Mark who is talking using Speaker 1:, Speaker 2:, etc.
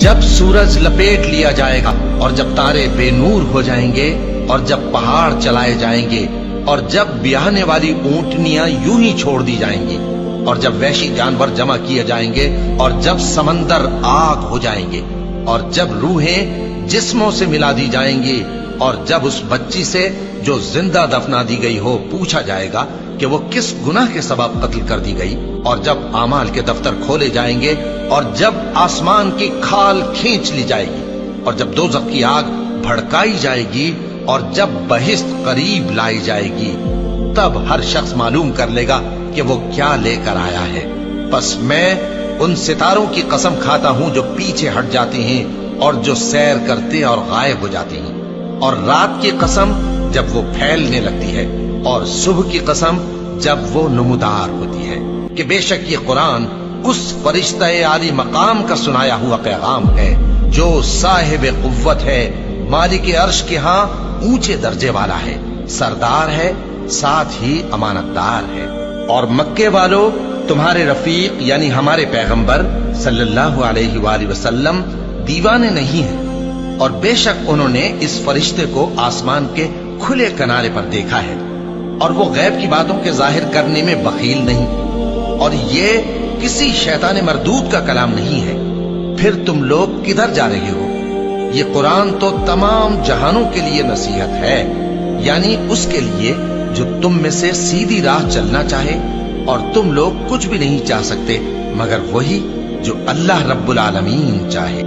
Speaker 1: جب سورج لپیٹ لیا جائے گا اور جب تارے بے نور ہو جائیں گے اور جب پہاڑ چلائے جائیں گے اور جب بیاہنے والی اونٹنیاں یوں ہی چھوڑ دی جائیں گی اور جب وحشی جانور جمع کیے جائیں گے اور جب سمندر آگ ہو جائیں گے اور جب روحیں جسموں سے ملا دی جائیں گی اور جب اس بچی سے جو زندہ دفنا دی گئی ہو پوچھا جائے گا کہ وہ کس گناہ کے سبب قتل کر دی گئی اور جب اعمال کے دفتر کھولے جائیں گے اور جب آسمان کی کھال کھینچ لی جائے گی اور جب دوزخ کی آگ بھڑکائی جائے گی اور جب بہشت قریب لائی جائے گی تب ہر شخص معلوم کر لے گا کہ وہ کیا لے کر آیا ہے۔ پس میں ان ستاروں کی قسم کھاتا ہوں جو پیچھے ہٹ جاتے ہیں اور جو سیر کرتے اور غائب ہو جاتے ہیں، اور رات کی قسم جب وہ پھیلنے لگتی ہے، اور صبح کی قسم جب وہ نمودار ہوتی ہے، کہ بے شک یہ قرآن اس فرشتہ عالی مقام کا سنایا ہوا پیغام ہے جو صاحب قوت ہے، مالک عرش کے ہاں اونچے درجے والا ہے، سردار ہے، ساتھ ہی امانت دار ہے۔ اور مکے والو تمہارے رفیق یعنی ہمارے پیغمبر صلی اللہ علیہ وآلہ وسلم دیوانے نہیں ہیں، اور بے شک انہوں نے اس فرشتے کو آسمان کے کھلے کنارے پر دیکھا ہے، اور وہ غیب کی باتوں کے ظاہر کرنے میں بخیل نہیں، اور یہ کسی شیطان مردود کا کلام نہیں ہے۔ پھر تم لوگ کدھر جا رہے ہو؟ یہ قرآن تو تمام جہانوں کے لیے نصیحت ہے، یعنی اس کے لیے جو تم میں سے سیدھی راہ چلنا چاہے، اور تم لوگ کچھ بھی نہیں چاہ سکتے مگر وہی جو اللہ رب العالمین چاہے۔